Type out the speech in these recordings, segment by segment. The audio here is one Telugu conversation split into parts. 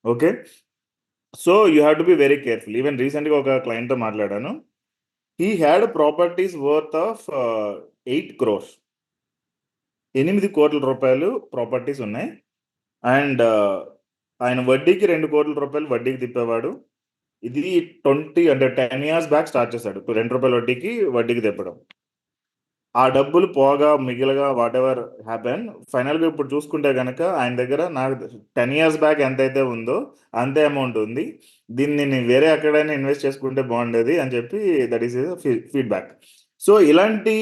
Okay. So you have to be very careful. Even రీసెంట్‌గా ఒక క్లయింట్‌తో మాట్లాడాను. He had properties worth of 8 crores. 8,00,00,000 properties ఉన్నాయి. అండ్ ఆయన వడ్డీకి 2,00,00,000 వడ్డీకి తిప్పేవాడు. ఇది 20 అంటే 10 ఇయర్స్ బ్యాక్ స్టార్ట్ చేశాడు. ₹2 వడ్డీకి వడ్డీకి తిప్పడం. ఆ డబ్బులు పోగా, మిగిలగా వాటెవర్ హ్యాపెన్ ఫైనల్‌గా ఇప్పుడు చూసుకుంటే గనక ఆయన దగ్గర నాకు 10 ఇయర్స్ బ్యాక్ ఎంతైతే ఉందో అంతే అమౌంట్ ఉంది. దీన్ని నేను వేరే ఎక్కడైనా ఇన్వెస్ట్ చేసుకుంటే బాగుండేది అని చెప్పి దట్ ఈస్ ఫీడ్‌బ్యాక్. సో ఇలాంటి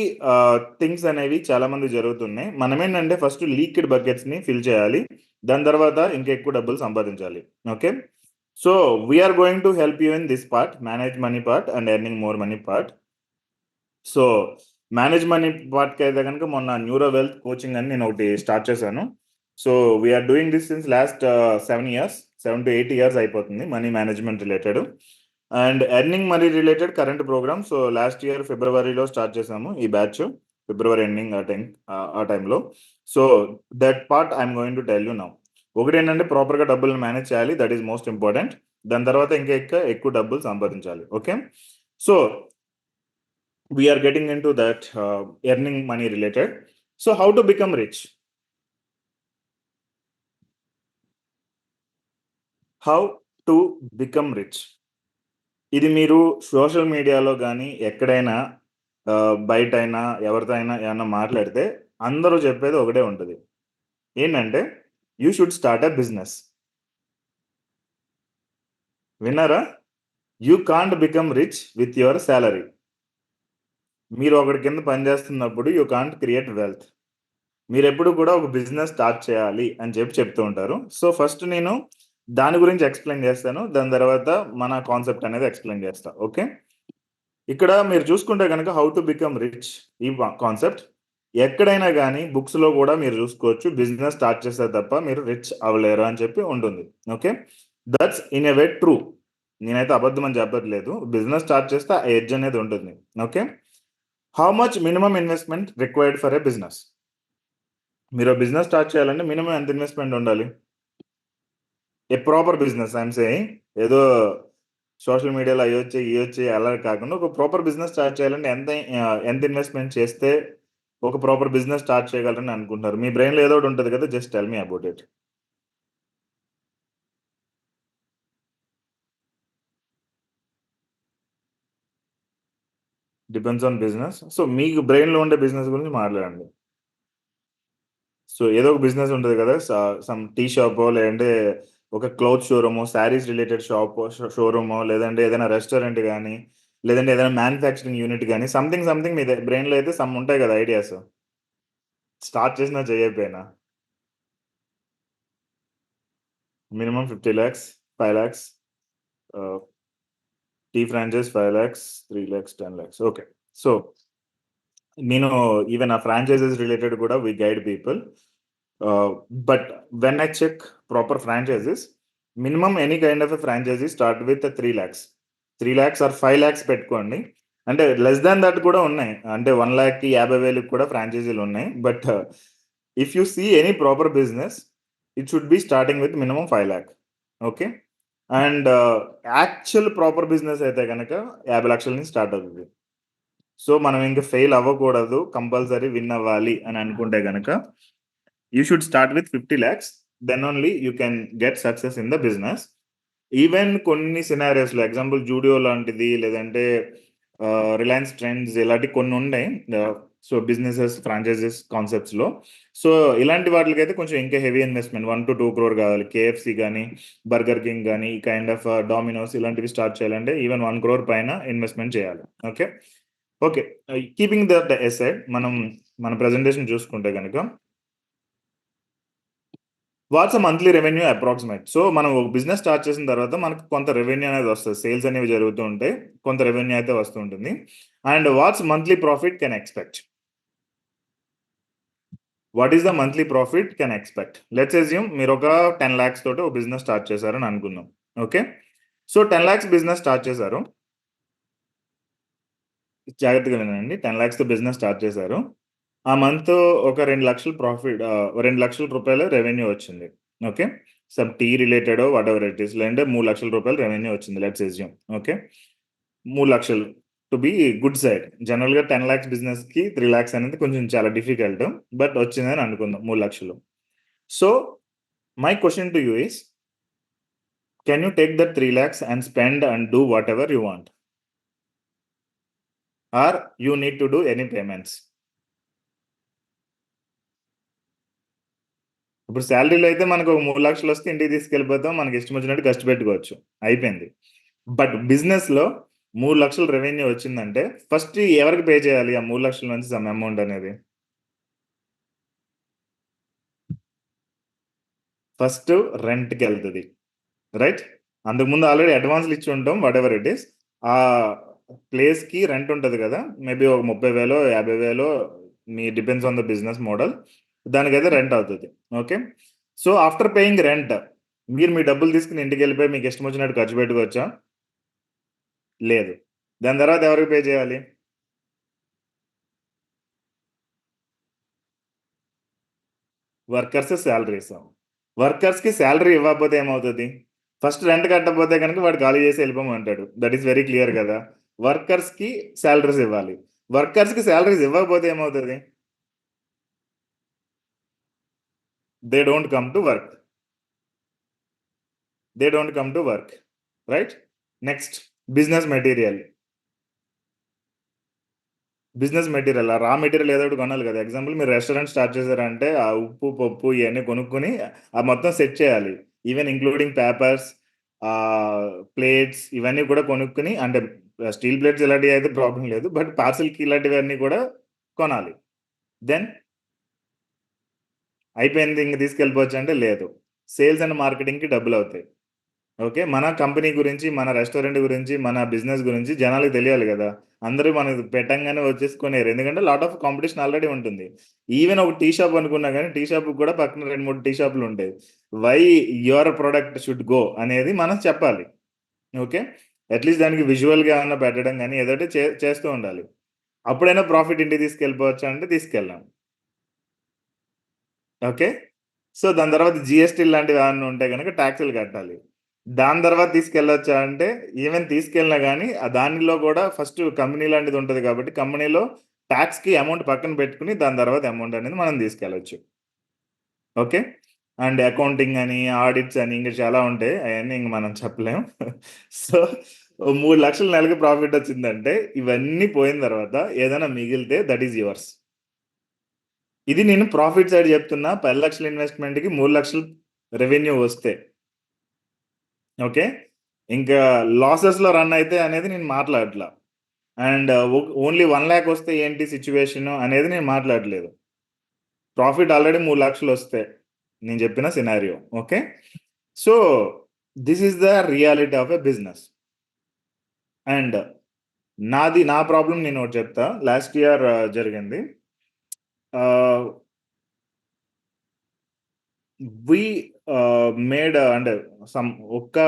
థింగ్స్ అనేవి చాలా మందికి జరుగుతున్నాయి. మనమేంటంటే ఫస్ట్ లీక్డ్ బకెట్స్‌ని ఫిల్ చేయాలి. దాని తర్వాత ఇంకా ఎక్కువ డబ్బులు సంపాదించాలి. Okay. So we are going to help you in this part, manage money part and earning more money part. So manage money పార్ట్‌కైతే గనుక మొన్న న్యూరో వెల్త్ కోచింగ్ అని నేను ఒకటి స్టార్ట్ చేశాను. So we are doing this since last 7 years. 7-8 years అయిపోతుంది money management related. And earning money related current programme. So last year ఫిబ్రవరిలో స్టార్ట్ చేశాము ఈ బ్యాచ్. ఫిబ్రవరి ఎండింగ్ ఆ టైంలో. So that part I'm going to tell you now. ఒకటేంటంటే ప్రాపర్‌గా డబ్బులను మేనేజ్ చేయాలి. That is most important. దాని తర్వాత ఇంకా ఎక్కువ డబ్బులు సంపాదించాలి. Okay. So we are getting into that earning money related. So how to become rich? How to become rich? ఇది మీరు సోషల్ మీడియాలో గానీ ఎక్కడైనా బయటైనా ఎవరితో అయినా ఏమన్నా మాట్లాడితే అందరూ చెప్పేది ఒకటే ఉంటది. ఏంటంటే you should start a business. విన్నారా? You can't become rich with your salary. మీరు ఒకడి కింద పని చేస్తున్నప్పుడు యూ కాంట్ క్రియేట్ వెల్త్. మీరెప్పుడు కూడా ఒక బిజినెస్ స్టార్ట్ చేయాలి అని చెప్తూ ఉంటారు. సో ఫస్ట్ నేను దాని గురించి ఎక్స్‌ప్లెయిన్ చేస్తాను. దాని తర్వాత మన కాన్సెప్ట్ అనేది ఎక్స్‌ప్లెయిన్ చేస్తా. ఓకే. ఇక్కడ మీరు చూసుకుంటే గనక హౌ టు బికమ్ రిచ్ ఈ కాన్సెప్ట్ ఎక్కడైనా గానీ బుక్స్‌లో కూడా మీరు చూసుకోవచ్చు. బిజినెస్ స్టార్ట్ చేస్తే తప్ప మీరు రిచ్ అవ్వలేరు అని చెప్పి ఉంటుంది. Okay. That's in a way true. నేనైతే అబద్ధం అని చెప్పట్లేదు. బిజినెస్ స్టార్ట్ చేస్తే ఆ ఎడ్జ్ అనేది ఉంటుంది. Okay. How much minimum investment required for a business? మీరు బిజినెస్ స్టార్ట్ చేయాలంటే మినిమమ్ ఎంత ఇన్వెస్ట్‌మెంట్ ఉండాలి? A proper business I'm saying. ఏదో సోషల్ మీడియాలో అయ్యొచ్చాయి, ఇయ్యొచ్చాయి అలా కాకుండా ఒక ప్రాపర్ బిజినెస్ స్టార్ట్ చేయాలంటే ఎంత ఇన్వెస్ట్‌మెంట్ చేస్తే ఒక ప్రాపర్ బిజినెస్ స్టార్ట్ చేయగలరని అనుకుంటున్నారు? మీ బ్రెయిన్‌లో ఏదో ఒకటి ఉంటది కదా! Just tell me about it. Depends on business. So మీకు బ్రెయిన్‌లో ఉండే బిజినెస్ గురించి మాట్లాడండి. సో ఏదో ఒక బిజినెస్ ఉంటది కదా! సమ్ టీ షాపో లేదంటే ఒక క్లాత్ షోరూమో, శారీస్ రిలేటెడ్ షోరూమో లేదంటే ఏదైనా రెస్టారెంట్ గాని, లేదంటే ఏదైనా మ్యానుఫ్యాక్చరింగ్ యూనిట్ గాని సంథింగ్ మీ బ్రెయిన్‌లో అయితే సమ్ ఉంటాయి కదా! ఐడియాస్. స్టార్ట్ చేసినా చేయకపోయినా. Minimum 50,00,000, 5,00,000 ah, tea franchise 5,00,000, 3,00,000, 10,00,000 okay. So నేను ఈవెన్ ఆ ఫ్రాంచైజెస్ రిలేటెడ్ కూడా we guide people. But when I check proper franchises minimum any kind of a franchisee start with 3,00,000. 3,00,000 or 5,00,000 పెట్టుకోండి. అంటే లెస్ దాన్ దట్ కూడా ఉన్నాయి. అంటే 1,00,000కి 50,000కి కూడా ఫ్రాంచైజీలు ఉన్నాయి. But if you see any proper business it should be starting with minimum 5,00,000. Okay. And actual proper business అయితే గనక 50,00,000 నుంచి స్టార్ట్ అవుతది. సో మనం ఇంక ఫెయిల్ అవ్వకూడదు. కంపల్సరీ విన్ అవ్వాలి అని అనుకుంటే గనక you should start with 50,00,000 then only you can get success in the business. Even కొన్ని సినారియోస్‌లో ఎగ్జాంపుల్ జూడియో లాంటిది లేదంటే రిలయన్స్ ట్రెండ్స్ ఇలాంటివి కొన్ని ఉన్నాయి. సో బిజినెసెస్, ఫ్రాంచైజెస్ కాన్సెప్ట్స్‌లో. సో ఇలాంటి వాటిలకైతే కొంచెం ఇంకా హెవీ ఇన్వెస్ట్‌మెంట్ 1-2 క్రోర్ కావాలి. కేఎఫ్‌సి గాని, బర్గర్ కింగ్ గాని ఈ కైండ్ ఆఫ్ డామినోస్ ఇలాంటివి స్టార్ట్ చేయాలంటే ఈవెన్ 1 క్రోర్ పైన ఇన్వెస్ట్‌మెంట్ చేయాలి. Okay. Okay. Keeping that aside మన ప్రెజెంటేషన్ చూసుకుంటే గనక వాట్స్ ఎ మంత్లీ రెవెన్యూ అప్రాక్సిమేట్. సో మనం ఒక బిజినెస్ స్టార్ట్ చేసిన తర్వాత మనకు కొంత రెవెన్యూ అనేది వస్తది. సేల్స్ అనేవి జరుగుతూ ఉంటాయి. కొంత రెవెన్యూ అయితే వస్తూ ఉంటుంది. And what's monthly profit can expect? What is the monthly profit can expect? Let's assume మీరొక 10,00,000 తోటి ఒక బిజినెస్ స్టార్ట్ చేశారని అనుకుందాం. ఓకే. సో 10,00,000 బిజినెస్ స్టార్ట్ చేశారు. జాగ్రత్తగా వినండి. 10,00,000తో బిజినెస్ స్టార్ట్ చేశారు. ఆ మంత్ ఒక 2,00,000 ప్రాఫిట్, రూ. 2,00,000 రెవెన్యూ వచ్చింది. Okay. Some tea related whatever it is, లేదంటే 3 లక్షల రూపాయలు రెవెన్యూ వచ్చింది, లెట్స్ అస్యూమ్. ఓకే, 3 లక్షలు టు బి గుడ్ సైడ్. జనరల్గా 10 lakhs బిజినెస్కి 3 lakhs అనేది కొంచెం చాలా డిఫికల్ట్, బట్ వచ్చిందని అనుకుందాం 3 లక్షలు. So my question to you is, can you take that 3 lakhs and spend and do whatever you want, or you need to do any payments? ఇప్పుడు శాలరీలో అయితే మనకు 3 లక్షలు వస్తే ఇంటికి తీసుకెళ్ళిపోతాం, మనకి ఇష్టం వచ్చినట్టు ఖర్చు పెట్టుకోవచ్చు, అయిపోయింది. బట్ బిజినెస్లో 3 లక్షలు రెవెన్యూ వచ్చిందంటే ఫస్ట్ ఎవరికి పే చేయాలి ఆ 3 లక్షల నుంచి సమ్ అమౌంట్ అనేది? ఫస్ట్ రెంట్కి వెళ్తుంది, రైట్? అంతకుముందు ఆల్రెడీ అడ్వాన్స్లు ఇచ్చి ఉంటాం, వాట్ ఎవర్ ఇట్ ఈస్. ఆ ప్లేస్కి రెంట్ ఉంటుంది కదా, మేబీ ఒక 30,000 50,000, మీ depends on the business model, దానికైతే రెంట్ అవుతుంది. Okay, so after paying rent మీరు మీ డబ్బులు తీసుకుని ఇంటికి వెళ్ళిపోయి మీకు ఇష్టం వచ్చినట్టు ఖర్చు పెట్టుకోవచ్చా? లేదు. దాని తర్వాత ఎవరికి పే చేయాలి? Workers salaries. వర్కర్స్కి శాలరీ ఇవ్వకపోతే ఏమవుతుంది? ఫస్ట్ రెంట్ కట్టకపోతే కనుక వాడు ఖాళీ చేసి వెళ్ళిపోమంటాడు, దట్ ఈస్ వెరీ క్లియర్ కదా. వర్కర్స్కి శాలరీస్ ఇవ్వాలి, వర్కర్స్కి శాలరీస్ ఇవ్వకపోతే ఏమవుతుంది? They don't come to work, they don't come to work, right? Next, business material. Business material, ఆ రా మెటీరియల్ ఏదో ఒకటి కొనాలి కదా. ఎగ్జాంపుల్ మీరు రెస్టారెంట్ స్టార్ట్ చేశారంటే ఆ ఉప్పు పప్పు ఇవన్నీ కొనుక్కొని ఆ మొత్తం సెట్ చేయాలి, ఈవెన్ ఇంక్లూడింగ్ పేపర్స్, ప్లేట్స్ ఇవన్నీ కూడా కొనుక్కొని, అంటే స్టీల్ ప్లేట్స్ ఇలాంటివి అయితే ప్రాబ్లం లేదు, బట్ పార్సల్కి ఇలాంటివన్నీ కూడా కొనాలి. దెన్ అయిపోయింది ఇంక తీసుకెళ్ళిపోవచ్చు అంటే లేదు, సేల్స్ అండ్ మార్కెటింగ్కి డబ్బులు అవుతాయి. ఓకే, మన కంపెనీ గురించి, మన రెస్టారెంట్ గురించి, మన బిజినెస్ గురించి జనాలకు తెలియాలి కదా. అందరూ మనకు పెట్టంగానే వచ్చేసి కొనేరు, ఎందుకంటే లాట్ ఆఫ్ కాంపిటీషన్ ఆల్రెడీ ఉంటుంది. ఈవెన్ ఒక టీ షాప్ అనుకున్నా కానీ టీ షాప్ కూడా పక్కన 2-3 టీ షాపులు ఉంటాయి. Why your product should go అనేది మనం చెప్పాలి. ఓకే, అట్లీస్ట్ దానికి విజువల్గా ఏమన్నా పెట్టడం కానీ ఏదైతే చేస్తూ ఉండాలి. అప్పుడైనా ప్రాఫిట్ ఇంటికి తీసుకెళ్ళిపోవచ్చా అంటే తీసుకెళ్ళాం. ఓకే, సో దాని తర్వాత జిఎస్టీ లాంటివి ఏమన్నా ఉంటే కనుక ట్యాక్సులు కట్టాలి. దాని తర్వాత తీసుకెళ్ళొచ్చా అంటే ఈవెన్ తీసుకెళ్ళినా కానీ దానిలో కూడా ఫస్ట్ కంపెనీ లాంటిది ఉంటుంది కాబట్టి కంపెనీలో ట్యాక్స్కి అమౌంట్ పక్కన పెట్టుకుని దాని తర్వాత అమౌంట్ అనేది మనం తీసుకెళ్ళొచ్చు. ఓకే, అండ్ అకౌంటింగ్ అని ఆడిట్స్ అని ఇంకా చాలా ఉంటాయి, అవన్నీ ఇంక మనం చెప్పలేం. సో 3 లక్షల నెలకి ప్రాఫిట్ వచ్చిందంటే ఇవన్నీ పోయిన తర్వాత ఏదైనా మిగిలితే దట్ ఈజ్ యువర్స్. ఇది నేను ప్రాఫిట్ సైడ్ చెప్తున్నా, 10 లక్షల ఇన్వెస్ట్మెంట్కి 3 లక్షలు రెవెన్యూ వస్తే. ఓకే, ఇంకా లాసెస్లో రన్ అయితే అనేది నేను మాట్లాడట్లా, అండ్ ఓన్లీ 1 lakh వస్తే ఏంటి సిచ్యువేషన్ అనేది నేను మాట్లాడలేదు. ప్రాఫిట్ ఆల్రెడీ 3 లక్షలు వస్తే నేను చెప్పిన scenario. Okay, so this is the reality of a business. And నా ప్రాబ్లం నేను ఒకటి చెప్తా, లాస్ట్ ఇయర్ జరిగింది. వి మేడ్ అంటే సమ్ ఒక్క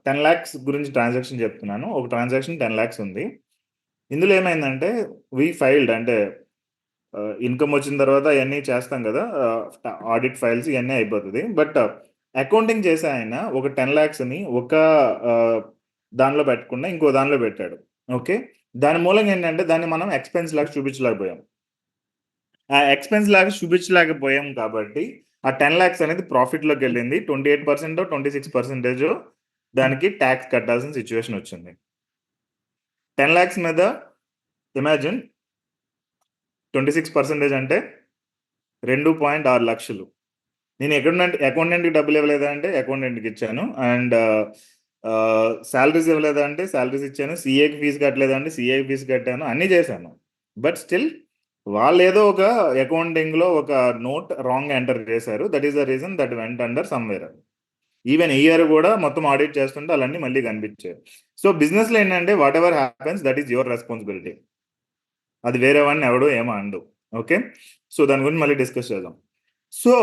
10 lakhs గురించి ట్రాన్సాక్షన్ చెప్తున్నాను. ఒక ట్రాన్సాక్షన్ 10 lakhs ఉంది. ఇందులో ఏమైందంటే వి ఫైల్డ్, అంటే ఇన్కమ్ వచ్చిన తర్వాత అవన్నీ చేస్తాం కదా, ఆడిట్ ఫైల్స్ ఇవన్నీ అయిపోతుంది. బట్ అకౌంటింగ్ చేసే ఆయన ఒక 10 lakhsని ఒక దానిలో పెట్టకుండా ఇంకో దానిలో పెట్టాడు. ఓకే, దాని మూలంగా ఏంటంటే దాన్ని మనం ఎక్స్పెన్స్ లాగా చూపించలేకపోయాం. ఆ ఎక్స్పెన్స్ లాగా చూపించలేకపోయాం కాబట్టి ఆ 10 lakhs అనేది ప్రాఫిట్లోకి వెళ్ళింది. 28% 26% దానికి ట్యాక్స్ కట్టాల్సిన సిచ్యువేషన్ వచ్చింది. 10 lakhs మీద ఇమాజిన్ 26% అంటే 2.6 లక్షలు. నేను అకౌంటెంట్కి డబ్బులు ఇవ్వలేదా అంటే అకౌంటెంట్కి ఇచ్చాను, అండ్ శాలరీస్ ఇవ్వలేదా అంటే శాలరీస్ ఇచ్చాను, సిఏకి ఫీజు కట్టలేదా అంటే సిఏకి ఫీజు కట్టాను, అన్నీ చేశాను. బట్ స్టిల్ వాళ్ళు ఏదో ఒక అకౌంటింగ్లో ఒక నోట్ రాంగ్ ఎంటర్ చేశారు, that is the reason that went under somewhere. Even year కూడా మొత్తం ఆడిట్ చేస్తుంటే అలాన్నీ మళ్ళీ కనిపించాయి. సో బిజినెస్లో ఏంటంటే what ever happens that is your responsibility, అది వేరే వాడిని ఎవడో ఏమో అండు. ఓకే, సో దాని గురించి మళ్ళీ డిస్కస్ చేద్దాం. సో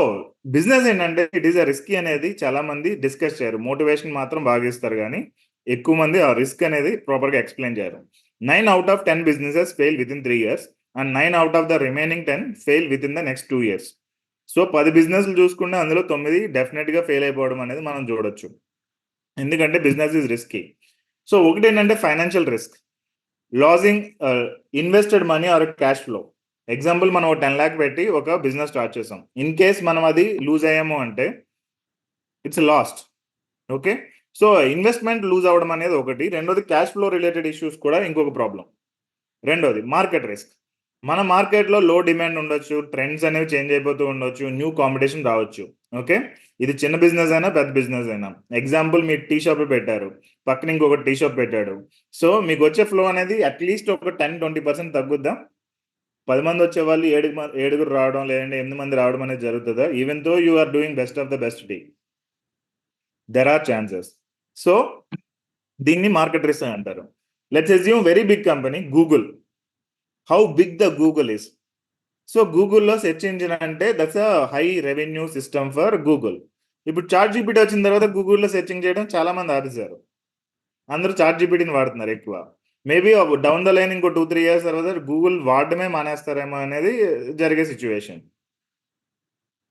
బిజినెస్ ఏంటంటే ఇట్ ఈస్ అ రిస్కీ అనేది చాలా మంది డిస్కస్ చేయరు, మోటివేషన్ మాత్రం బాగా ఇస్తారు కానీ ఎక్కువ మంది ఆ రిస్క్ అనేది ప్రాపర్గా ఎక్స్ప్లెయిన్ చేయరు. 9 out of 10 businesses fail within 3 years, and 9 out of the remaining 10 fail within the next 2 years. So 10 బిజినెస్లు చూసుకుంటే అందులో 9 డెఫినెట్గా ఫెయిల్ అయిపోవడం అనేది మనం చూడొచ్చు. ఎందుకంటే బిజినెస్ ఈజ్ రిస్కీ. సో ఒకటి ఏంటంటే financial risk, losing invested money or cash flow. Example మనం 10 lakh పెట్టి ఒక బిజినెస్ స్టార్ట్ చేసాం, ఇన్ కేస్ మనం అది లూజ్ అయ్యాము అంటే it's lost. Okay, so investment lose అవ్వడం అనేది ఒకటి. రెండోది క్యాష్ ఫ్లో రిలేటెడ్ ఇష్యూస్ కూడా ఇంకొక ప్రాబ్లం. రెండోది మార్కెట్ రిస్క్. మన మార్కెట్లో లో డిమాండ్ ఉండొచ్చు, ట్రెండ్స్ అనేవి చేంజ్ అయిపోతూ ఉండొచ్చు, న్యూ కాంపిటీషన్ రావచ్చు. ఓకే, ఇది చిన్న బిజినెస్ అయినా పెద్ద బిజినెస్ అయినా. ఎగ్జాంపుల్ మీరు టీ షాప్ పెట్టారు, పక్కన ఇంకొక టీ షాప్ పెట్టాడు. సో మీకు వచ్చే ఫ్లో అనేది అట్లీస్ట్ ఒక 10-20% తగ్గుద్దా? 10 మంది వచ్చే వాళ్ళు 7 రావడం, లేదంటే 8 మంది రావడం అనేది జరుగుతుందా? Even though you are doing best of the best tea, there are chances. So దీన్ని మార్కెట్ రిస్క్ అంటారు. Let's assume very big company Google. How big the Google is. So గూగుల్లో సెర్చ్ ఇంజిన్ అంటే that's a high revenue system for Google. ఇప్పుడు చాట్ జీపీటీ వచ్చిన తర్వాత గూగుల్లో సెర్చింగ్ చేయడం చాలా మంది ఆపేశారు, అందరూ చాట్ జీపీటీని వాడుతున్నారు ఎక్కువ. మేబీ డౌన్ ద లైన్ ఇంకో 2-3 years తర్వాత గూగుల్ వాడడమే మానేస్తారేమో అనేది జరిగే situation.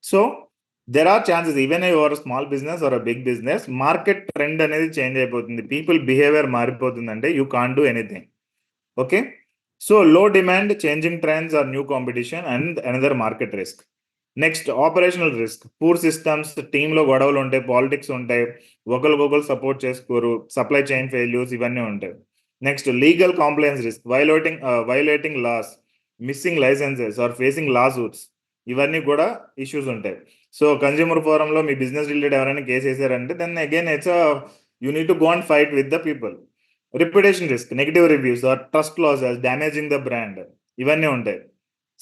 So there are chances, even your small business or a big business, market trend అనేది చేంజ్ అయిపోతుంది, పీపుల్ బిహేవియర్ మారిపోతుందంటే you can't do anything. Okay, so low demand, changing trends or new competition and another market risk. Next operational risk, poor systems, టీంలో గొడవలు ఉంటాయి, పాలిటిక్స్ ఉంటాయి, ఒకరికొకరు సపోర్ట్ చేసుకోరు, సప్లై చైన్ ఫెయిల్యూర్స్ ఇవన్నీ ఉంటాయి. Next legal compliance risk, violating laws, missing licences or facing lawsuits, ఇవన్నీ కూడా ఇష్యూస్ ఉంటాయి. సో కన్జ్యూమర్ ఫోరంలో మీ బిజినెస్ రిలేటెడ్ ఎవరైనా కేసు వేసారంటే then again it's you need to go and fight with the people. Reputation risk, negative reviews or trust losses, damaging the brand, ఇవన్నీ ఉంటాయి.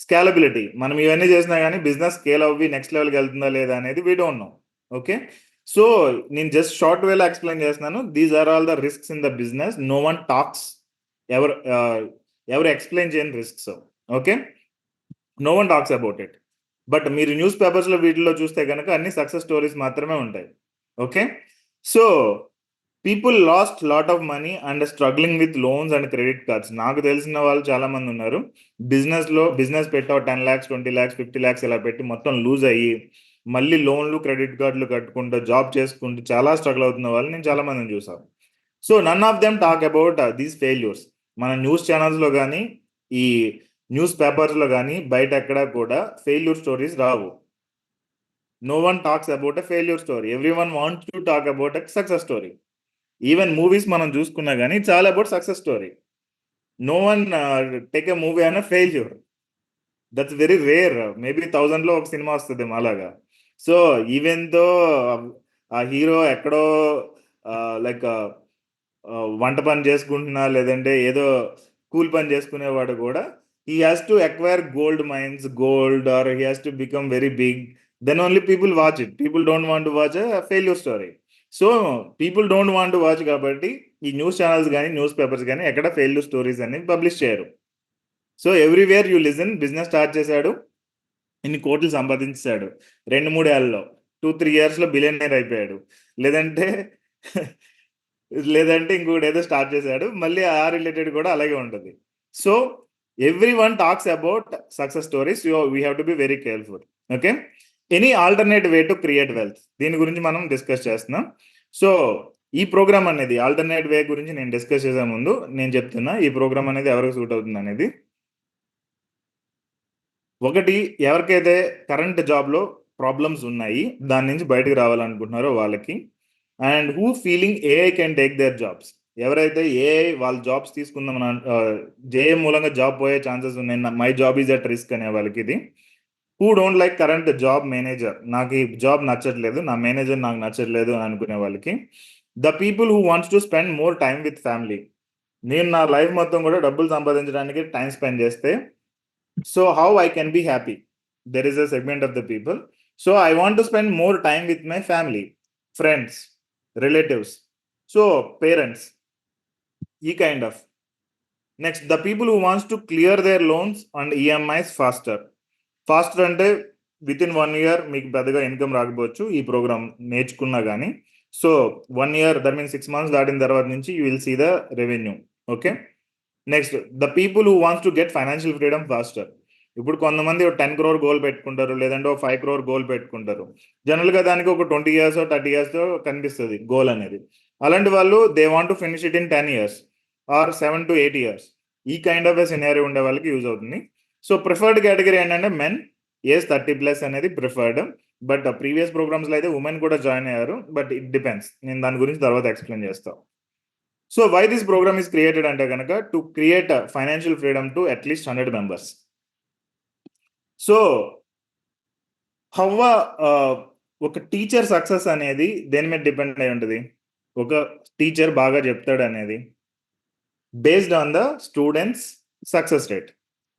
స్కేలబిలిటీ, మనం ఇవన్నీ చేసినా కానీ బిజినెస్ స్కేల్ అవ్వి నెక్స్ట్ లెవెల్కి వెళ్తుందా లేదా అనేది we don't know. Okay, so నేను జస్ట్ షార్ట్ వేలో ఎక్స్ప్లెయిన్ చేస్తున్నాను. These are all the risks in the business. No one talks, ఎవరు ఎక్స్ప్లెయిన్ చేయని రిస్క్స్. Okay, no one talks about it. But మీరు న్యూస్ పేపర్స్లో వీటిలో చూస్తే కనుక అన్ని సక్సెస్ స్టోరీస్ మాత్రమే ఉంటాయి. Okay, so people lost lot of money and struggling with loans and credit cards. నాకు తెలిసిన వాళ్ళు చాలా మంది ఉన్నారు, బిజినెస్ పెట్టావు 10 lakhs 20 lakhs 50 lakhs ఇలా పెట్టి మొత్తం లూజ్ అయ్యి మళ్ళీ లోన్లు క్రెడిట్ కార్డులు కట్టుకుంటూ జాబ్ చేసుకుంటూ చాలా స్ట్రగుల్ అవుతున్న వాళ్ళు నేను చాలా మందిని చూసాను. So none of them talk about these failures. మన న్యూస్ ఛానల్స్లో కానీ ఈ న్యూస్ పేపర్స్లో కానీ బయట ఎక్కడా కూడా ఫెయిల్యూర్ స్టోరీస్ రావు. No one talks about a failure story, everyone wants to talk about a success story. Even movies మనం చూసుకున్నా కానీ it's all about success story. No one take a movie on failure. That's very rare. Maybe 1000లో ఒక సినిమా వస్తుంది అలాగా. సో ఈవెన్ దో ఆ హీరో ఎక్కడో లైక్ వంట పని చేసుకుంటున్నా, లేదంటే ఏదో కూల్ పని చేసుకునేవాడు కూడా he has to acquire gold or he has to become very big, then only people watch it. People don't want to watch a failure story. So people don't want to watch కాబట్టి ఈ న్యూస్ ఛానల్స్ కానీ న్యూస్ పేపర్స్ కానీ ఎక్కడ ఫెయిల్యూర్ స్టోరీస్ అనేవి పబ్లిష్ చేయరు. So everywhere you listen, business start చేశాడు, ఇన్ని కోట్లు సంపాదించాడు, 2-3 ఏళ్లలో 2-3 yearsలో బిలియనర్ అయిపోయాడు, లేదంటే ఇంకోటి ఏదో స్టార్ట్ చేశాడు, మళ్ళీ ఆ రిలేటెడ్ కూడా అలాగే ఉంటుంది. So every one talks about success stories, we have to be very careful. Okay, any alternate way to create wealth, దీని గురించి మనం డిస్కస్ చేస్తున్నాం. సో ఈ ప్రోగ్రామ్ అనేది ఆల్టర్నేట్ వే గురించి నేను డిస్కస్ చేసే ముందు నేను చెప్తున్నా ఈ ప్రోగ్రామ్ అనేది ఎవరికి సూట్ అవుతుంది అనేది. ఒకటి, ఎవరికైతే కరెంట్ జాబ్లో ప్రాబ్లమ్స్ ఉన్నాయి, దాని నుంచి బయటకు రావాలనుకుంటున్నారో వాళ్ళకి. And who feeling AI can take their jobs, ఎవరైతే ఏఐ వాళ్ళ జాబ్స్ తీసుకుందాం జేఏ మూలంగా జాబ్ పోయే ఛాన్సెస్ ఉన్నాయి, my job is at risk అనే వాళ్ళకి ఇది. Who don't like current job manager, నాకు ఈ జాబ్ నచ్చట్లేదు, నా మేనేజర్ నాకు నచ్చట్లేదు అని అనుకునే వాళ్ళకి. The people who wants to spend more time with family, నేను నా లైఫ్ మొత్తం కూడా డబ్బులు సంపాదించడానికి టైం స్పెండ్ చేస్తే so how I can be happy, there is a segment of the people. So I want to spend more time with my family, friends, relatives, so parents, ఈ kind of. Next, the people who wants to clear their loans and EMIs faster అంటే విత్ ఇన్ 1 year మీకు పెద్దగా ఇన్కమ్ రాకపోవచ్చు ఈ ప్రోగ్రామ్ నేర్చుకున్నా కానీ. So 1 year, that means 6 months దాటిన తర్వాత నుంచి you will see the revenue. Okay, next, the people who wants to get financial freedom faster, ఇప్పుడు కొంతమంది 10 crore గోల్ పెట్టుకుంటారు, లేదంటే ఒక 5 crore గోల్ పెట్టుకుంటారు. జనరల్గా దానికి ఒక 20 years 30 years కనిపిస్తుంది గోల్ అనేది. అలాంటి వాళ్ళు they want to finish it in 10 years or 7 to 8 years. ఈ కైండ్ ఆఫ్ సినారియో ఉండే వాళ్ళకి యూజ్ అవుతుంది. సో ప్రిఫర్డ్ కేటగిరీ ఏంటంటే మెన్ ఏజ్ 30+ అనేది ప్రిఫర్డ్. బట్ ప్రీవియస్ ప్రోగ్రామ్స్లో అయితే ఉమెన్ కూడా జాయిన్ అయ్యారు. బట్ ఇట్ డిపెండ్స్, నేను దాని గురించి తర్వాత ఎక్స్ప్లెయిన్ చేస్తాను. So why this programme is created అంటే కనుక to create financial freedom to at least 100 members. So how ఒక టీచర్ సక్సెస్ అనేది దేని మీద డిపెండ్ అయి ఉంటుంది? ఒక టీచర్ బాగా చెప్తాడు అనేది based on the students success rate.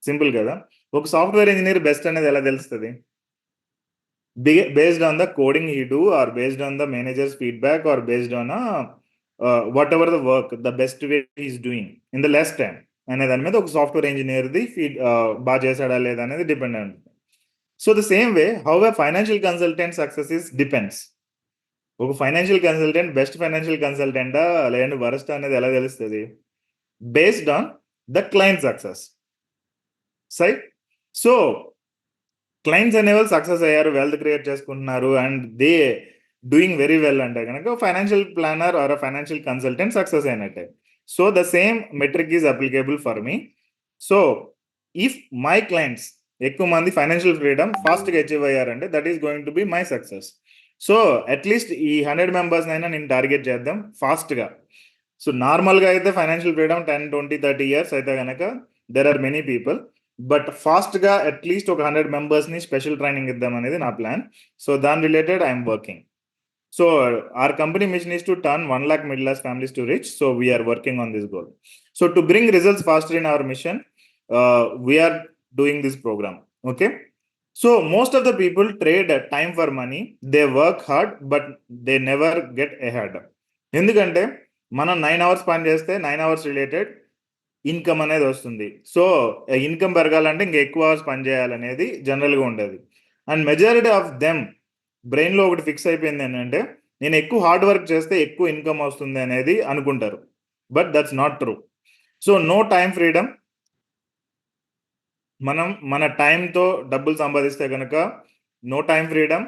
Simple కదా. ఒక సాఫ్ట్వేర్ ఇంజనీర్ బెస్ట్ అనేది ఎలా తెలుస్తుంది? Based on the coding he do, or based on the managers feedback, or based on whatever the work the best way is doing in the less time అనే దాని మీద ఒక సాఫ్ట్వేర్ ఇంజనీర్ది బాగా చేశాడా లేదా అనేది డిపెండ్ అయి ఉంటుంది. So the same way how a financial consultant success is depends. ఒక ఫైనాన్షియల్ కన్సల్టెంట్ బెస్ట్ ఫైనాన్షియల్ కన్సల్టెంటా లేదంటే వరస్ట్ అనేది ఎలా తెలుస్తుంది? Based on the client success side. So clients అనేవాళ్ళు సక్సెస్ అయ్యారు, వెల్త్ క్రియేట్ చేసుకుంటున్నారు and they doing very well అంటే కనుక financial planner or financial consultant success అయినట్టే. So the same metric is applicable for me. So if my clients ఎక్కువ మంది ఫైనాన్షియల్ ఫ్రీడమ్ ఫాస్ట్గా అచీవ్ అయ్యారంటే that is going to be my success. So at least ఈ 100 members అయినా నేను టార్గెట్ చేద్దాం ఫాస్ట్గా. సో నార్మల్గా అయితే ఫైనాన్షియల్ ఫ్రీడమ్ 10, 20, 30 years అయితే కనుక there are many people. But ఫాస్ట్గా అట్లీస్ట్ ఒక 100 members-ని స్పెషల్ ట్రైనింగ్ ఇద్దాం అనేది నా ప్లాన్. సో దాని related I'm working. So our company mission is to turn 1 lakh middle class families to rich. So we are working on this goal. So to bring results faster in our mission, we are doing this program. Okay. So most of the people trade time for money. They work hard, but they never get ahead. ఎందుకంటే మనం 9 hours పని చేస్తే 9 hours రిలేటెడ్ ఇన్కమ్ అనేది వస్తుంది. సో ఇన్కమ్ పెరగాలంటే ఇంకా ఎక్కువ అవర్స్ పని చేయాలనేది జనరల్గా ఉండేది. అండ్ మెజారిటీ ఆఫ్ దెమ్ బ్రెయిన్లో ఒకటి ఫిక్స్ అయిపోయింది ఏంటంటే నేను ఎక్కువ హార్డ్ వర్క్ చేస్తే ఎక్కువ ఇన్కమ్ వస్తుంది అనేది అనుకుంటారు. But that's not true. So no time freedom. మనం మన టైంతో డబ్బులు సంపాదిస్తే కనుక no time freedom,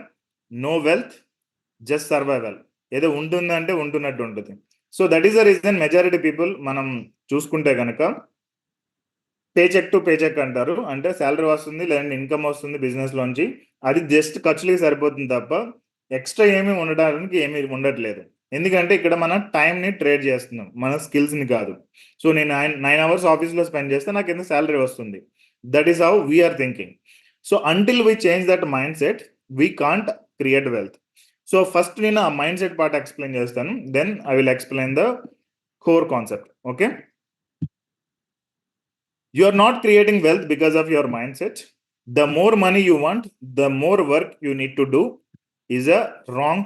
no wealth, just survival. ఏదో ఉంటుందంటే ఉంటున్నట్టు ఉంటుంది. So that is the reason majority people మనం చూసుకుంటే కనుక పేచెక్ టు పేచెక్ అంటారు. అంటే శాలరీ వస్తుంది లేదంటే ఇన్కమ్ వస్తుంది బిజినెస్లోంచి, అది జస్ట్ ఖర్చులకి సరిపోతుంది తప్ప ఎక్స్ట్రా ఏమీ ఉండడానికి ఏమీ ఉండట్లేదు. ఎందుకంటే ఇక్కడ మనం టైంని ట్రేడ్ చేస్తున్నాం, మన స్కిల్స్ని కాదు. సో నేను 9 hours ఆఫీస్లో స్పెండ్ చేస్తే నాకు ఎంత శాలరీ వస్తుంది. That is how we're thinking. So until we change that mindset we can't create wealth. So first నేను ఆ మైండ్ సెట్ పార్ట్ ఎక్స్ప్లెయిన్ చేస్తాను, then I will explain the core concept. Okay. You are not creating wealth because of your mindset. The more money you want, the more work you need to do is a wrong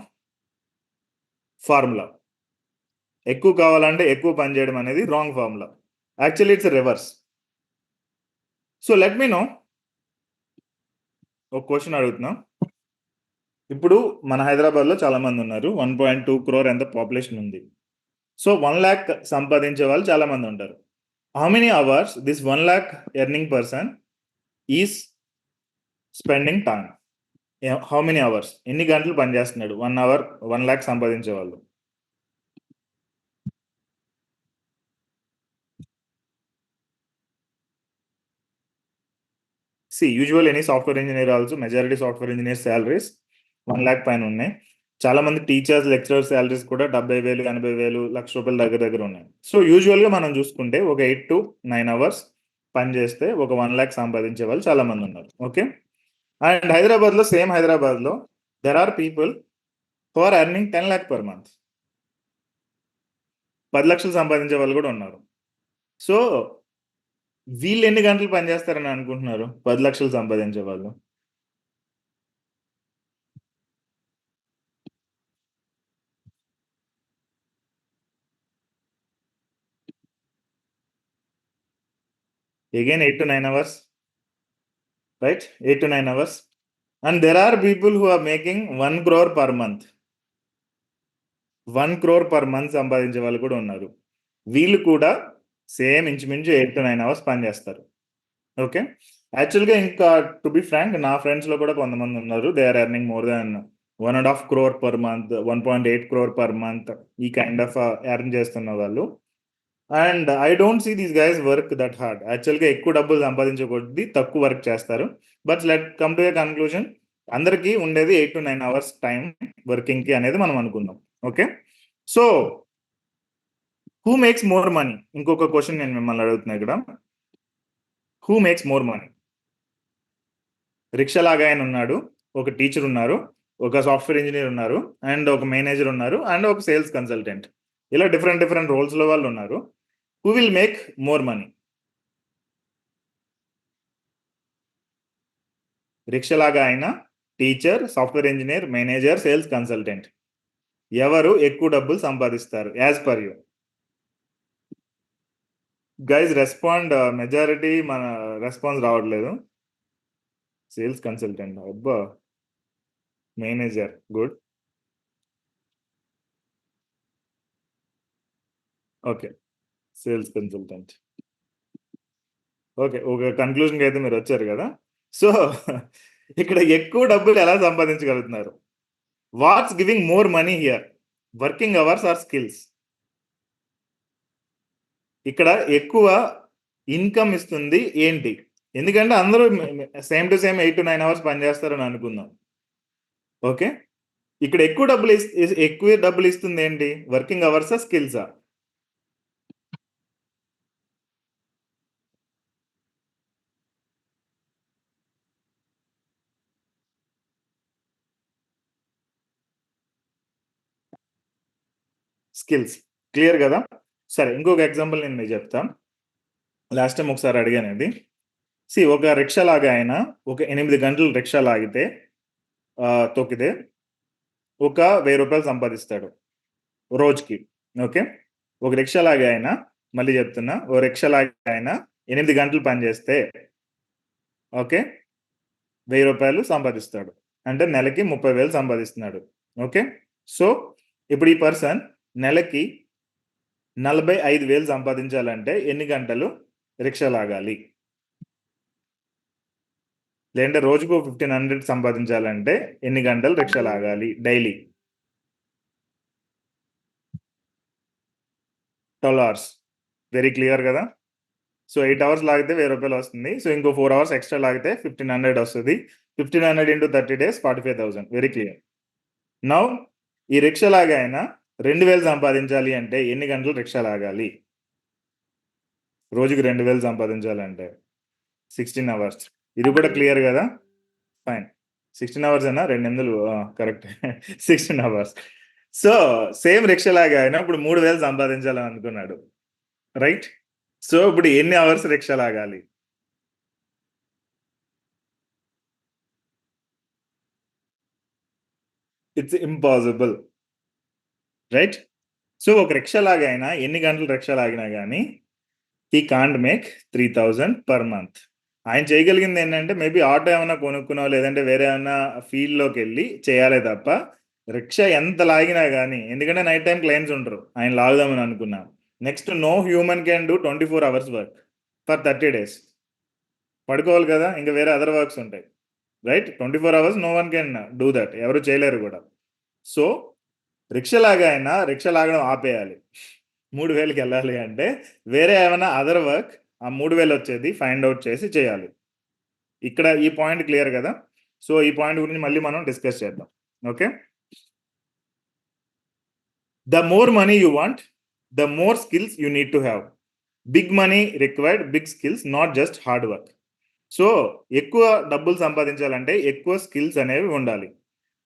formula. ఎక్కువ కావాలంటే ఎక్కువ పని చేయడం అనేది wrong formula. Actually it's reverse. So let me know, ఒక క్వశ్చన్ అడుగుతున్నా. ఇప్పుడు మన హైదరాబాద్లో చాలా మంది ఉన్నారు. 1.2 crore ఎంత పాపులేషన్ ఉంది. సో 1 lakh సంపాదించే వాళ్ళు చాలా మంది ఉంటారు. How many hours this 1 lakh earning person is spending time? How many hours? ఎన్ని గంటలు పని చేస్తున్నాడు 1 hour 1 lakh సంపాదించే వాళ్ళు? See, usually any software engineer also, majority software engineer salaries 1 lakh పైన ఉన్నాయి. చాలా మంది టీచర్స్ లెక్చరర్ సాలరీస్ కూడా 70,000, 80,000, ₹1,00,000 దగ్గర ఉన్నాయి. సో యూజువల్గా మనం చూసుకుంటే ఒక 8 to 9 hours పని చేస్తే ఒక 1 lakh సంపాదించే వాళ్ళు చాలా మంది ఉన్నారు. ఓకే. అండ్ హైదరాబాద్లో, సేమ్ హైదరాబాద్లో there are people who are earning 10 lakh per month. 10 లక్షలు సంపాదించే వాళ్ళు కూడా ఉన్నారు. సో వీళ్ళు ఎన్ని గంటలు పనిచేస్తారని అనుకుంటున్నారు 10 లక్షలు సంపాదించే వాళ్ళు? Again 8 to 9 hours, right? 8 to 9 hours. And there are people who are making 1 crore per month. 1 crore per month సంపాదించే వాళ్ళు కూడా ఉన్నారు. వీళ్ళు కూడా సేమ్ ఇంచుమించు 8 to 9 hours పని చేస్తారు. ఓకే. యాక్చువల్‌గా ఇంకా టు బి ఫ్రాంక్ నా ఫ్రెండ్స్‌లో కూడా కొంతమంది ఉన్నారు. They are earning more than 1.5 crore per month, 1.8 crore per month ఈ కైండ్ ఆఫ్ ఎర్న్ చేస్తున్న వాళ్ళు. And I don't see these guys work that hard. యాక్చువల్‌గా ఎక్కువ డబ్బులు సంపాదించే కొద్దీ తక్కువ వర్క్ చేస్తారు. But let come to a conclusion. అందరికీ ఉండేది 8-9 అవర్స్ టైం వర్కింగ్‌కి అనేది మనం అనుకుందాం. Okay. So who makes more money? ఇంకొక క్వెషన్ నేను మిమ్మల్ని అడుగుతున్నా ఇక్కడ. Who makes more money? రిక్షాలాగా ఆయన ఉన్నాడు, ఒక టీచర్ ఉన్నారు, ఒక సాఫ్ట్‌వేర్ ఇంజినీర్ ఉన్నారు, అండ్ ఒక మేనేజర్ ఉన్నారు, అండ్ ఒక సేల్స్ కన్సల్టెంట్. ఇలా డిఫరెంట్ డిఫరెంట్ రోల్స్‌లో వాళ్ళు ఉన్నారు. Who will make more money? రిక్షాలాగా ఆయన, teacher, software engineer, manager, sales consultant. ఎవరు ఎక్కువ డబ్బులు సంపాదిస్తారు as per you? Guys respond. Majority మన రెస్పాన్స్ రావట్లేదు. Sales consultant. అబ్బా! Manager. Good. Okay. Sales consultant. Okay. ఒక కన్క్లూజన్‌కి అయితే మీరొచ్చారు గదా! సో, ఇక్కడ ఎక్కువ డబ్బులు ఎలా సంపాదించగలుగుతున్నారు? What's giving more money here? Working hours or skills? ఇక్కడ ఎక్కువ ఇన్‌కమ్ ఇస్తుంది ఏంటి? ఎందుకంటే అందరూ సేమ్ టు సేమ్ 8-9 అవర్స్ పని చేస్తారని అనుకుందాం. ఓకే. ఇక్కడ ఎక్కువ డబ్బులు ఇస్తుంది ఏంటి? వర్కింగ్ అవర్సా? స్కిల్సా? స్కిల్స్. క్లియర్ గదా! సరే ఇంకొక ఎగ్జాంపుల్ నేను మీకు చెప్తా. లాస్ట్ టైమ్ ఒకసారి అడిగాను ఇది. ఒక రిక్షా లాగా ఆయన ఒక 8 గంటలు రిక్షా లాగితే తొక్కితే ఒక రూ. 1000 సంపాదిస్తాడు రోజుకి. ఓకే. ఒక రిక్షా లాగా ఆయన మళ్ళీ చెప్తున్నా. ఓ రిక్షా లాగా ఆయన 8 గంటలు పని చేస్తే ఓకే. రూ. 1000 సంపాదిస్తాడు. అంటే నెలకి 30,000 సంపాదిస్తున్నాడు. ఓకే. సో, ఇప్పుడు ఈ పర్సన్ నెలకి 45,000 సంపాదించాలంటే ఎన్ని గంటలు రిక్షా లాగాలి? లేదంటే రోజుకు 1500 సంపాదించాలంటే ఎన్ని గంటలు రిక్షా లాగాలి డైలీ? 12 అవర్స్. వెరీ క్లియర్ గదా! సో, 8 అవర్స్ లాగితే రూ. 1000 వస్తుంది. సో, ఇంకో 4 అవర్స్ ఎక్స్‌ట్రా లాగితే 1500 వస్తది. 1500 into 30 days 45,000. Very clear. Now ఈ రిక్షా లాగా ఆయన 2000 సంపాదించాలి అంటే ఎన్ని గంటలు రిక్షా లాగాలి? రోజుకి 2000 సంపాదించాలంటే 16 అవర్స్. ఇది కూడా క్లియర్ గదా! ఫైన్. 16 అవర్సేనా? 2 ఎనిమిదిలు కరెక్టే. 16 అవర్స్. సో, సేమ్ రిక్షా లాగా ఆయన ఇప్పుడు 3000 సంపాదించాలని అనుకున్నాడు. రైట్? సో, ఇప్పుడు ఎన్ని అవర్స్ రిక్షా లాగాలి? It's impossible. రైట్? సో, ఒక రిక్షా లాగాయన ఎన్ని గంటలు రిక్షా లాగినా గాని he can't make 3000 per month. ఆయన చేయగలిగిందేంటంటే మేబీ ఆటో ఏమన్నా కొనుక్కునో, లేదంటే వేరే ఏమన్నా ఫీల్డ్‌లోకెళ్ళి చేయాలే తప్ప, రిక్షా ఎంత లాగినా గాని ఎందుకంటే నైట్ టైమ్ క్లయింట్స్ ఉండరు. ఆయన లాగుదామని అనుకున్నా. Next no human can do 24 hours work for 30 days. పడుకోవాలి కదా! ఇంక వేరే అదర్ వర్క్స్ ఉంటాయి. Right? 24 hours no one can do that. ఎవరు చేయలేరు గూడా. సో, రిక్షా లాగాయన రిక్షా లాగడం ఆపేయాలి. 3000కెళ్ళాలి అంటే వేరే ఏమన్నా అదర్ వర్క్ ఆ 3000 వచ్చేది ఫైండ్ ఔట్ చేసి చేయాలి. ఇక్కడ ఈ పాయింట్ క్లియర్ గదా! సో, ఈ పాయింట్ గురించి మళ్ళీ మనం డిస్కస్ చేద్దాం. Okay. The more money you want, the more skills you need to have. Big money required big skills not just hard work. So, ఎక్కువ డబ్బులు సంపాదించాలంటే ఎక్కువ స్కిల్స్ అనేవి ఉండాలి.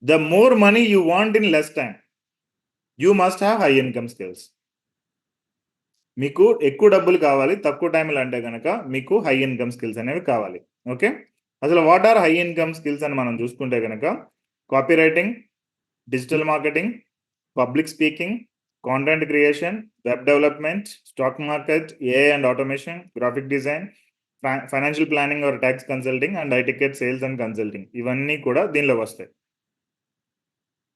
The more money you want in less time, you must have high income skills. మీకు ఎక్కువ డబ్బులు కావాలి తక్కువ టైంలో అంటే గనక మీకు హై ఇన్‌కమ్ స్కిల్స్ అనేవి కావాలి. ఓకే. అసలు what are high income skills అని మనం చూసుకుంటే గనక copywriting, digital marketing, public speaking, content creation, web development, stock market, AI and automation, graphic design, financial planning or tax consulting and high ticket sales and consulting ఇవన్నీ కూడా దీనిలోకొస్తాయి.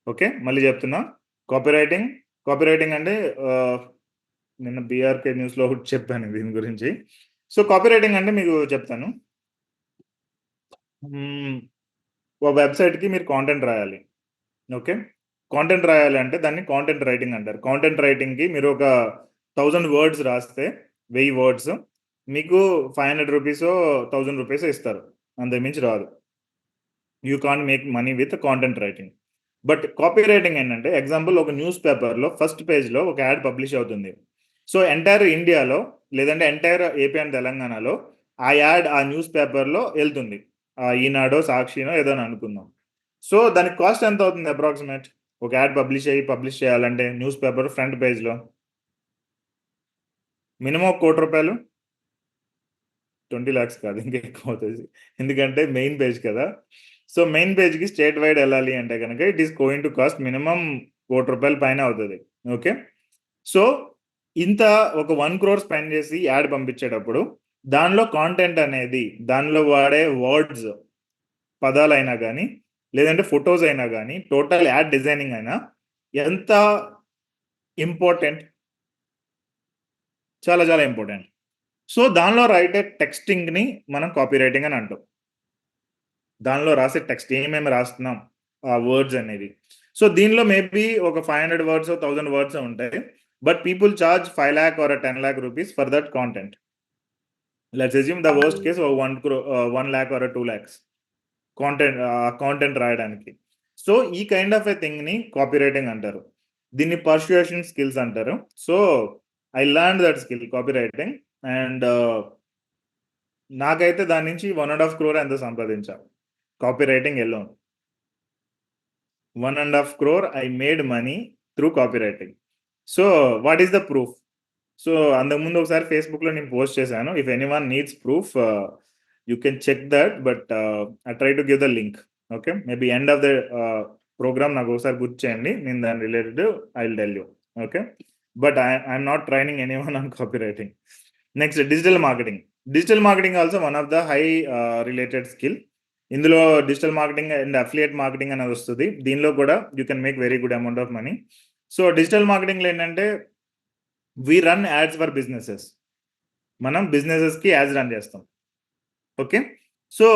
ఓకే. మళ్ళీ చెప్తున్నా. కాపీ రైటింగ్, కాపీ రైటింగ్ అంటే నిన్న బీఆర్‌కే న్యూస్‌లో ఒకటి చెప్పాను దీని గురించి. సో, కాపీ రైటింగ్ అంటే మీకు చెప్తాను. ఒక వెబ్సైట్కి మీరు కాంటెంట్ రాయాలి. ఓకే. కాంటెంట్ రాయాలి అంటే దాన్ని కాంటెంట్ రైటింగ్ అంటారు. కాంటెంట్ రైటింగ్‌కి మీరు ఒక 1000 వర్డ్స్ రాస్తే 1000 వర్డ్స్ మీకు రూ. 500 రూ. 1000 ఇస్తారు. అంతకు మించి రాదు. You can't make money with content writing. But copy writing ఏంటంటే ఎగ్జాంపుల్ ఒక న్యూస్ పేపర్‌లో ఫస్ట్ పేజ్‌లో ఒక యాడ్ పబ్లిష్ అవుతుంది. సో ఎంటైర్ ఇండియాలో లేదంటే ఎంటైర్ ఏపీ అండ్ తెలంగాణలో ఆ యాడ్ ఆ న్యూస్ పేపర్‌లో ఎళ్తుంది. ఈనాడో, సాక్షినో ఏదో అని అనుకుందాం. సో దానికి కాస్ట్ ఎంత అవుతుంది అప్రాక్సిమేట్? ఒక యాడ్ పబ్లిష్ చేయాలంటే న్యూస్ పేపర్ ఫ్రంట్ పేజ్‌లో మినిమమ్ రూ. 1,00,00,000. 20,00,000 కాదు, ఇంకా ఎక్కువ అవుతది. ఎందుకంటే మెయిన్ పేజ్ కదా! సో మెయిన్ పేజ్‌కి స్టేట్ వైడ్ ఎళ్ళాలి అంటే గనక it is going to cost minimum రూ. 1,00,00,000 పైనే అవుతది. ఓకే. సో ఇంత ఒక 1,00,00,000 స్పెండ్ చేసి యాడ్ పంపించేటప్పుడు దానిలో కాంటెంట్ అనేది దానిలో వాడే వర్డ్స్ పదాలైనా గాని, లేదంటే ఫోటోస్ అయినా గాని, టోటల్ యాడ్ డిజైనింగ్ అయినా ఎంత ఇంపార్టెంట్, చాలా చాలా ఇంపార్టెంట్. సో దానిలో రైటే టెక్స్టింగ్‌ని మనం కాపీ రైటింగ్ అని అంటాం. దానిలో రాసే టెక్స్ట్ ఏమేమి రాస్తున్నాం, ఆ వర్డ్స్ అనేవి. సో దీనిలో మేబీ ఒక 500 వర్డ్సో, 1000 వర్డ్సో ఉంటాయి. But people charge 5,00,000 or 10,00,000 rupees for that content. Let's assume the worst case 1,00,000 or 2,00,000 content రాయడానికి. సో ఈ కైండ్ ఆఫ్ ఎ థింగ్‌ని కాపీ రైటింగ్ అంటారు. దీన్ని పర్సుయేషన్ స్కిల్స్ అంటారు. So I learned that skill copywriting and నాకైతే దాని నుంచి 1.5 క్రోర్ ఎంతో సంపాదించా. Copywriting alone. 1.5 crore I made money through copywriting. So what is the proof? So అంతకుముందు ఒకసారి ఫేస్‌బుక్‌లో నేను పోస్ట్ చేశాను. If anyone needs proof you can check that. But I try to give the link. Okay. Maybe end of the programme నాకు ఒకసారి గుర్తు చేయండి. నేను దాని related I will tell you. Okay. But I'm not training anyone on copywriting. Next digital marketing. Digital marketing also one of the high related skill. ఇందులో digital marketing and affiliate marketing అనేది వస్తది. దీనిలో కూడా you can make very good amount of money. So digital మార్కెటింగ్‌లో ఏంటంటే we run ads for businesses. మనం బిజినెసెస్‌కి యాడ్స్ రన్ చేస్తాం. Okay. So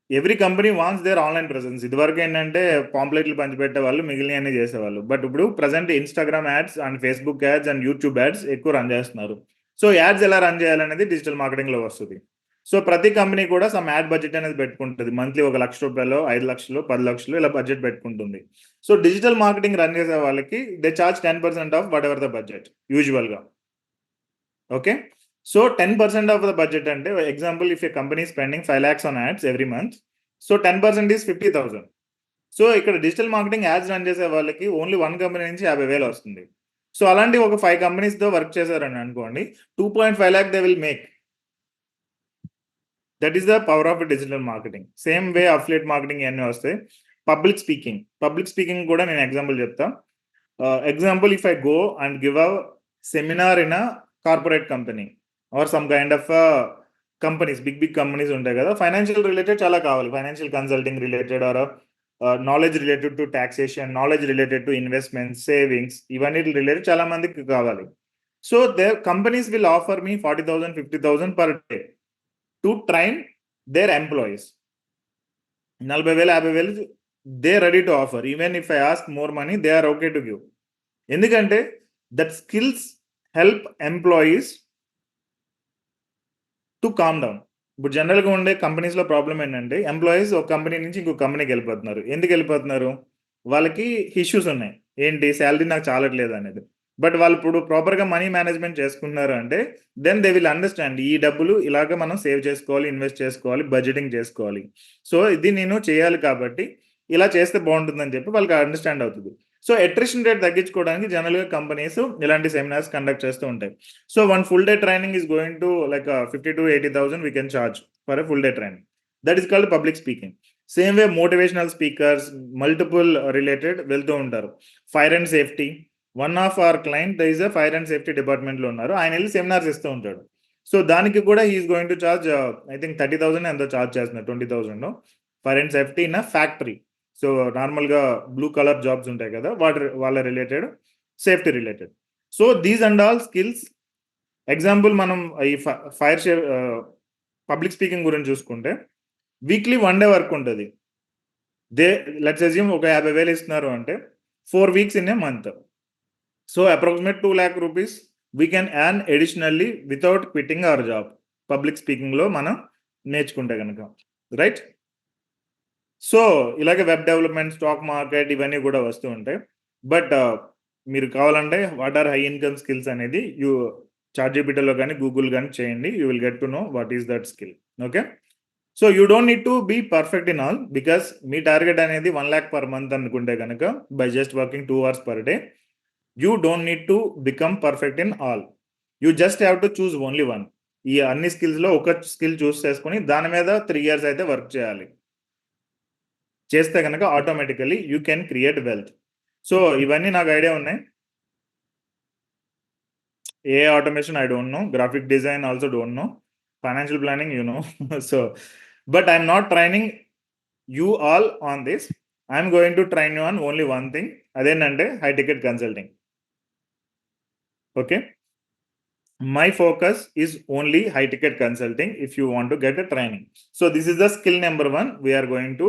every company wants their online presence. ఇదివరకు ఏంటంటే పాంప్లెట్లు పంచిపెట్టేవాళ్ళు, మిగిలినయన్నీ చేసేవాళ్ళు. బట్ ఇప్పుడు present Instagram ads and Facebook ads and YouTube ads ఎక్కువ రన్ చేస్తున్నారు. సో యాడ్స్ ఎలా రన్ చేయాలనేది డిజిటల్ మార్కెటింగ్‌లో వస్తది. సో ప్రతి కంపెనీ కూడా సమ్ యాడ్ బడ్జెట్ అనేది పెట్టుకుంటది. మంత్లీ ఒక రూ. 1,00,000, 5,00,000, 10,00,000 ఇలా బడ్జెట్ పెట్టుకుంటుంది. సో డిజిటల్ మార్కెటింగ్ రన్ చేసే వాళ్ళకి they charge 10% of whatever the budget యూజువల్‌గా. Okay. So 10% of the budget అంటే example if a company spending 5,00,000 on ads every month. So 10% is 50,000. So ఇక్కడ డిజిటల్ మార్కెటింగ్ యాడ్స్ రన్ చేసే వాళ్ళకి ఓన్లీ 1 కంపెనీ నుంచి 50,000 వస్తుంది. సో అలాంటి ఒక 5 కంపెనీస్‌తో వర్క్ చేశారని అనుకోండి. 2.5 lakh they will make. That is the power of digital marketing. Same way affiliate marketing ఇయన్నీ వస్తాయి. Public speaking. పబ్లిక్ స్పీకింగ్ కూడా నేను ఎగ్జాంపుల్ చెప్తా. Example if I go and give a seminar in a corporate company or some kind of companies, big companies ఉంటాయి కదా! ఫైనాన్షియల్ రిలేటెడ్ చాలా కావాలి. Financial consulting related or knowledge related to taxation, knowledge related to investments, savings ఇవన్నీ రిలేటెడ్ చాలా మందికి కావాలి. So their companies will offer me 40,000, 50,000 per day to train their employees. 40,000, 50,000 they ready to offer. Even if I ask more money they are okay to give. ఎందుకంటే that skills help employees to calm down. ఇప్పుడు జనరల్‌గా ఉండే కంపెనీస్‌లో ప్రాబ్లమ్ ఏంటంటే ఎంప్లాయీస్ ఒక కంపెనీ నుంచి ఇంకో కంపెనీకి వెళ్ళిపోతున్నారు. ఎందుకు వెళ్ళిపోతున్నారు? వాళ్ళకి ఇష్యూస్ ఉన్నాయి. ఏంటి సాలరీ నాకు చాలట్లేదు అనేది. బట్ వాళ్ళు ఇప్పుడు ప్రాపర్‌గా మనీ మేనేజ్‌మెంట్ చేసుకుంటున్నారు అంటే దెన్ దే విల్ అండర్‌స్టాండ్ ఈ డబ్బులు ఇలాగ మనం సేవ్ చేసుకోవాలి, ఇన్వెస్ట్ చేసుకోవాలి, బడ్జెటింగ్ చేసుకోవాలి. సో ఇది నేను చేయాలి కాబట్టి ఇలా చేస్తే బావుంటుందని చెప్పి వాళ్ళకి అండర్‌స్టాండ్ అవుతది. సో అట్రిషన్ రేట్ తగ్గించుకోవడానికి జనరల్‌గా కంపెనీస్ ఇలాంటి సెమినార్స్ కండక్ట్ చేస్తూ ఉంటాయి. So one full day training is going to like 50,000-80,000 we can charge for a full day training. That is called public speaking. Same way motivational speakers multiple related వెళ్తూ ఉంటారు. Fire and safety. One of our client is a fire and safety డిపార్ట్మెంట్‌లో ఉన్నారు. ఆయన ఎళ్లి సెమినార్స్ ఇస్తూ ఉంటాడు. సో దానికి కూడా he is going to charge I think 30,000 ఎంతో చార్జ్ చేస్తున్నారు. 20,000 fire and safety in a factory. So నార్మల్‌గా బ్లూ కలర్ జాబ్స్ ఉంటాయి కదా! వాళ్ళ related safety related. So these and all skills example మనం ఈ ఫైర్ షేర్ పబ్లిక్ స్పీకింగ్ గురించి చూసుకుంటే వీక్లీ 1 డే వర్క్ ఉంటుంది. లెట్స్ అజ్యూమ్ ఒక 50,000 ఇస్తున్నారు అంటే 4 weeks in a month. So approximate 2 lakh rupees we can earn additionally without quitting our job. Public స్పీకింగ్లో మనం నేర్చుకుంటే కనుక, రైట్? సో ఇలాగే వెబ్ డెవలప్మెంట్, స్టాక్ మార్కెట్ ఇవన్నీ కూడా వస్తూ ఉంటాయి. బట్ మీరు కావాలంటే what are high income skills అనేది చాట్‌జీపీటీలో కానీ గూగుల్ కానీ చేయండి. You will get to know what is that skill. Okay. So you don't need to be perfect in all, because మీ టార్గెట్ అనేది 1 lakh per month అనుకుంటే కనుక by just working 2 hours per day, you don't need to become perfect in all. You just have to choose only one. ఈ అన్ని స్కిల్స్లో ఒక స్కిల్ చూస్ చేసుకుని దాని మీద 3 years అయితే వర్క్ చేయాలి. చేస్తే కనుక automatically you can create wealth. So ఇవన్నీ నాకు ఐడియా ఉన్నాయి. ఏ automation I don't know, graphic design also don't know, financial planning you know. So but I'm not training you all on this. I'm going to train you on only one thing, అదేంటంటే high ticket consulting. Okay, my focus is only high ticket consulting if you want to get a training. So this is the skill number 1 we are going to